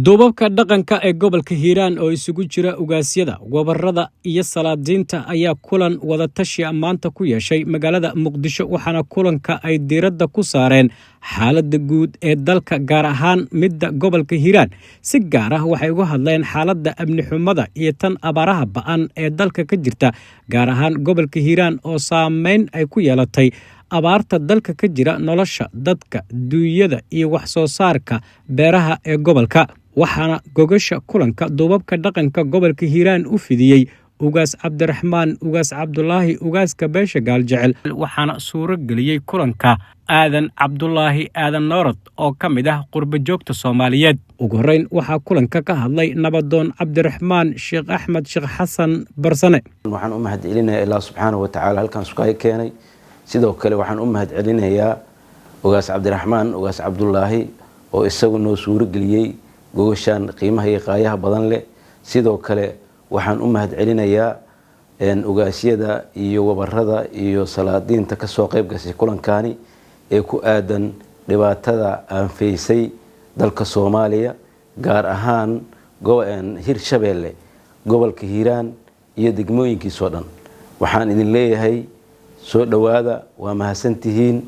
duubabka dhaqanka ee gobolka Hiiraan oo isugu jira ugaasyada gobolada iyo salaadiinta ayaa kulan wada tashi maanta ku yeeshay magaalada Muqdisho waxaana kulanka ay diiradda ku saareen xaaladda guud ee dalka gaar ahaan midda gobolka Hiiraan si gaar ah waxay uga hadleen xaaladda amni xumada iyo tan abaaraha ba'an ee dalka ka jirta gaar ahaan gobolka Hiiraan oo saameyn ay ku yeelatay abaarta dalka ka jira nolosha dadka duunyada iyo wax soo saarka beeraha ee gobolka waxaana gogasha kulanka duubabka dhaqanka gobolka Hiiraan u fidiyay ugaas Cabdiraxmaan ugaas Cabdulaahi ugaaska beesha Gaaljecel waxaana suuro galiyay kulanka aadan Cabdulaahi aadan Noorad oo kamid ah qurba joogta Soomaaliyeed ugu horeyn waxa kulanka ka hadlay nabadoon Cabdiraxmaan Sheekh Axmed Sheekh Xasan Barsane waxaan u mahadcelinayaa Ilaahay subhanahu wa ta'ala halkan suqay keenay sidoo kale waxaan u mahadcelinayaa ugaas Cabdiraxmaan ugaas Cabdulaahi oo isagu noo suuro galiyay gogashan qiimaha iyo qaayaha badan leh sidoo kale waxaan u mahadcelinayaa ugaasyada iyo wabarada iyo salaadiinta ka soo qayb gashay kulankani ee ku aadan dhibaatada aan feysay dalka Soomaaliya gaar ahaan Hirshabeelle gobolka Hiiraan iyo degmooyinkiisa oo dhan waxaan idin leeyahay soo dhawaada waa mahadsantihiin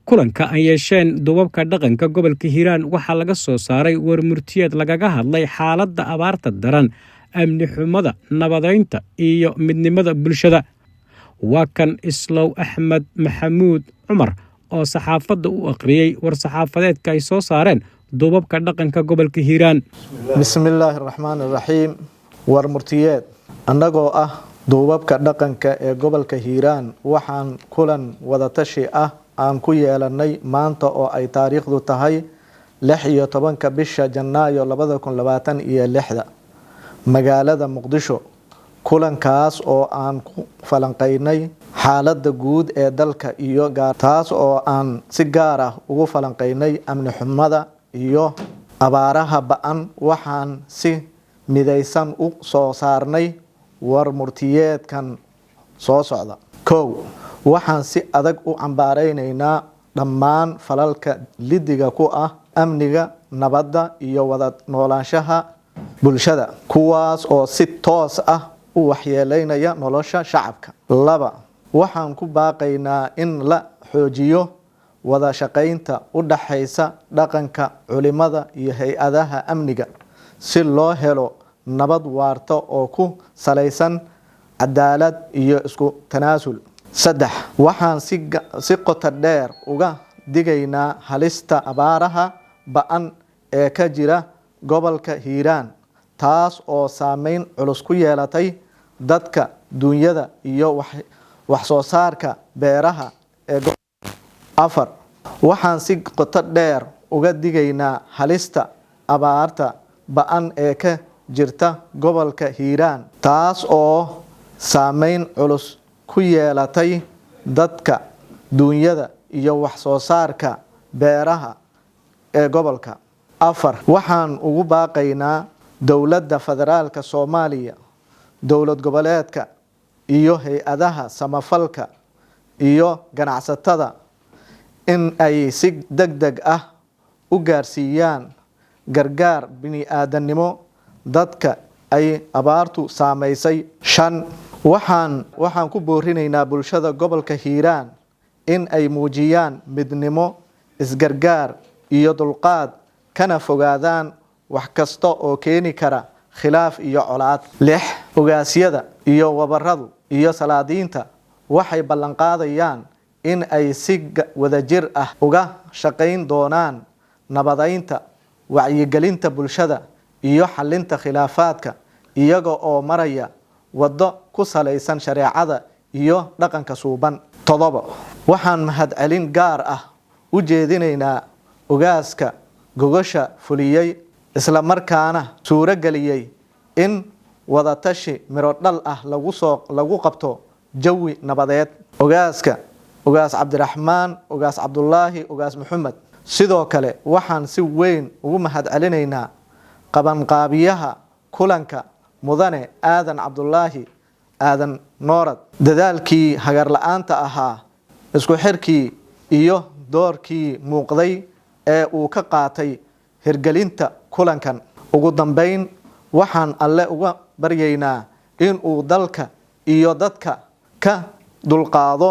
kulanka ay yeesheen duubabka dhaqanka gobolka Hiiraan waxa laga soo saaray warmurtiyeed lagaga hadlay xaaladda abaarta daran amni xumada nabadeynta iyo midnimada bulshada waa kan Islow Axmed Maxamuud Cumar oo saxaafadda u aqriyay war saxaafadeedka ay soo saareen duubabka dhaqanka gobolka Hiiraan bismillaahir rahmaanir rahiim warmurtiyeed annagoo ah duubabka dhaqanka ee gobolka Hiiraan waxaan kulan wada tashi ah aan ku yeelanay maanta oo ay taariikhdu tahay 16 bisha Janaayo 2026 magaalada Muqdisho kulankaas oo aan ku falanqeynay xaaladda guud ee dalka iyo taas oo aan si gaar ah ugu falanqeynay amni xumada iyo abaaraha ba'an waxaan si midaysan u soo saarnay warmurtiyeedkan soo socda waxaan si adag u cambaareynaa dhammaan falalka lidiga ku ah amniga nabadda iyo wada noolaanshaha bulshada kuwaas oo si toos ah u waxyeeleynaya nolosha shacabka waxaan ku baaqaynaa in la xoojiyo wada shaqaynta u dhaxaysa dhaqanka culimada iyo hay'adaha amniga si loo helo nabad waarta oo ku salaysan cadaalad iyo isku tanaasul waxaan si qoto dheer uga digaynaa halista abaaraha ba'an ee ka jira gobolka Hiiraan taas oo saameyn culus ku yeelatay dadka duunyada iyo wax soo saarka beeraha ee waxaan si qoto dheer uga digaynaa halista abaarta ba'an ee ka jirta gobolka Hiiraan taas oo saameyn culus ku yeelatay dadka duunyada iyo wax soo saarka beeraha ee gobolka waxaan ugu baaqaynaa dowladda federaalka Soomaaliya dowlad goboleedka iyo hay'adaha samafalka iyo ganacsatada in ay si degdeg ah u gaarsiiyaan gargaar bini'aadanimo dadka ay abaartu saameysay waxaan ku boorinaynaa bulshada gobolka Hiiraan in ay muujiyaan midnimo isgargaar iyo dulqaad kana fogaadaan wax kasta oo keeni kara khilaaf iyo colaad ugaasyada iyo wabaradu iyo salaadiinta waxay ballan qaadayaan in ay si wadajir ah uga shaqayn doonaan nabadeynta wacyigelinta bulshada iyo xalinta khilaafaadka iyaga oo maraya wado ku salaysan shareecada iyo dhaqanka suuban waxaan mahadcelin gaar ah u jeedinaynaa ugaaska gogasha fuliyay isla markaana suuro galiyay in wada tashi miro dhal ah lagu qabto jawi nabadeed ugaas Cabdiraxmaan ugaas Cabdulaahi ugaas Maxamed sidoo kale waxaan si weyn ugu mahadcelinaynaa qabanqaabiyaha kulanka mudane aadan Cabdulaahi aadan Noorad dadaalkii hagar la'aanta ahaa isku xirkii iyo doorkii muuqday ee uu ka qaatay hirgelinta kulankan ugu dambeyn waxaan alle uga baryaynaa in uu dalka iyo dadka ka dulqaado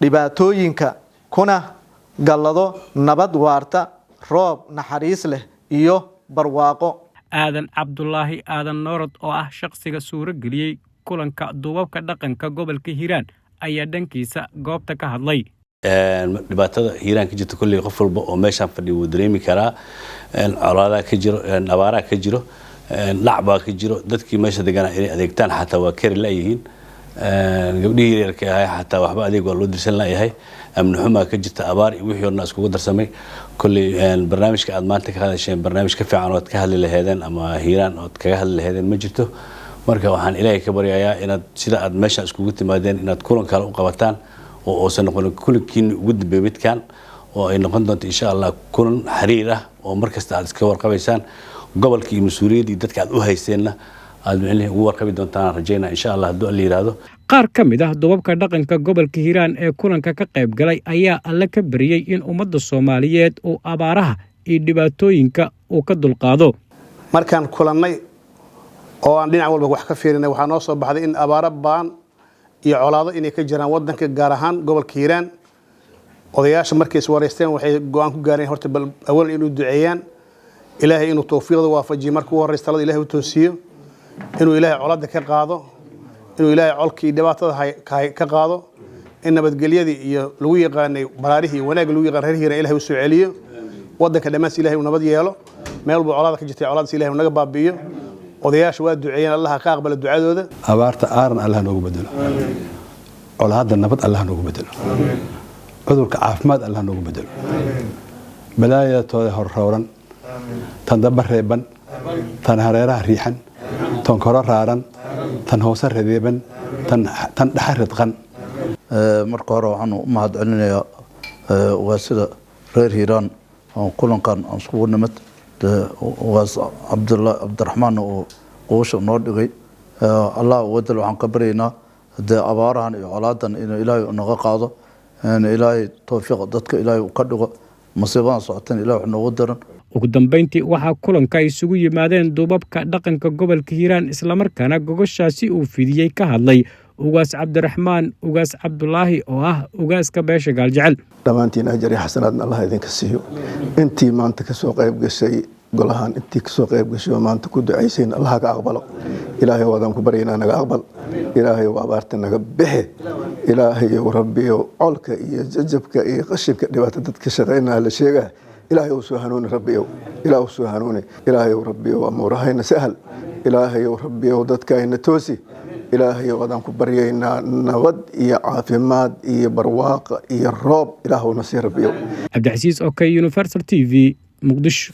dhibaatooyinka kuna gallado nabad waarta roob naxariis leh iyo barwaaqo. aadan cabdulaahi aadan noorod oo ah shaqsiga suuro geliyey kulanka duubabka dhaqanka gobolka hiiraan ayaa dhankiisa goobta ka hadlay. dhibaatada hiiraan ka jirta kulli qof walba oo meeshaan fadhiyo wuu dareemi karaa. colaadaha ka jiro, abaaraha ka jiro, lacbaa ka jiro, dadkii meesha deganaa inay adeegtaan xataa waa kari la'yihiin. gabdhihii yaryarka ahay xataa waxba adeeg waa loo dirsan la'yahay. amni xumaa ka jirta, abaar iyo wixii horna iskugu darsamay. kulli barnaamijka aad maanta ka hadasheen barnaamij ka fiican ood ka hadli laheedeen ama hiiraan ood kaga hadli laheedeen ma jirto. marka waxaan ilaahay ka baryayaa inaad sida aad meeshaan iskugu timaadeen inaad kulan kale u qabataan oo uusan noqon kulankiin ugu dambeeyay midkaan oo ay noqon doonto insha Allah kulan xiriir ah oo markasta aad iska warqabaysaan gobolka iyo mas'uuliyadda dadka aad u hayseenna aad micnaheedu ugu warqabi doontaan rajaynaa insha Allah haddii la yiraahdo. qaar ka mid ah duubabka dhaqanka gobolka hiiraan ee kulanka ka qayb galay ayaa alle ka bariyay in ummadda Soomaaliyeed uu abaaraha iyo dhibaatooyinka uu ka dulqaado. markaan kulannay oo aan dhinac walba wax ka fiirinay waxaa noo soo baxday in abaaro baan iyo colaado inay ka jiraan wadanka gaar ahaan gobolka hiiraan. odayaasha markay is wareysteen waxay go'aan ku gaareen horta bal awal inuu duceeyaan ilaahay inuu tawfiiqda waafajiyo markuu horeysta talada ilaahay u toosiyo inuu ilaahay colaada ka qaado inuu ilaahay colkii dhibaatada ka qaado in nabadgelyadii iyo lagu yaqaanay baraarihii wanaag lagu yaqaan reer hiiraan ilaahay u soo celiyo wadanka dhamaas ilaahay uu nabad yeelo meel walba colaada ka jirtay colaadaas ilaahay naga baabi'iyo. odayaasha waa duceeyeen Allah ka aqbalo ducadooda. abaarta aaran Allah noogu bedelo, colaada nabad Allah noogu bedelo, cudurka caafimaad Allah noogu bedelo, balaayadooda horrooran tan daba reeban tan hareeraha riixan tan koro raaran tan hoose reeban tan dhaxar ridqan. marka hore waxaan u mahadcelinayaa waa sida reer hiiraan oo kulankan aan iskugu nimid waas cabdiraxmaan oo qoosha noo dhigay Allah wadal waxaan ka baryaynaa de abaarahan iyo colaadan inuu ilaahay naga qaado ilaahay tawfiiq dadka ilaahay ka dhigo masiibada socotaan ilaahay wax noogu daran. ugu dambeyntii waxaa kulanka isugu yimaadeen duubabka dhaqanka gobolka hiiraan islamarkaana gogoshaasi uu fidiyey ka hadlay ugaas cabdiraxmaan ugaas cabdulaahi oo ah ugaaska beesha gaaljecel. dhammaantiin ajar iyo xasanaadna Allah idinka siiyo. intii maanta ka soo qayb gashay golahan intii ka soo qayb gashay oo maanta ku ducayseen Allah ka aqbalo. ilaahay wadan ku baryaynaa naga aqbal. ilaahay waa abaarta naga bixi. ilaahay rabbiyo colka iyo jajabka iyo qashinka dhibaatada dadka shaqeynaa la sheegaa ilaahay uu soo hanuuni rabbiyo ilaahay uu soo hanuuni ilaahay rabbiyo amurahayna sahal ilaahay rabbiyo dadkayna toosi ilaahay wadaan ku baryaynaa nabad iyo caafimaad iyo barwaaqo iyo roob ilaahay nasii rabbiyo. Cabdi Casiis, OK, Universal TV, Muqdisho.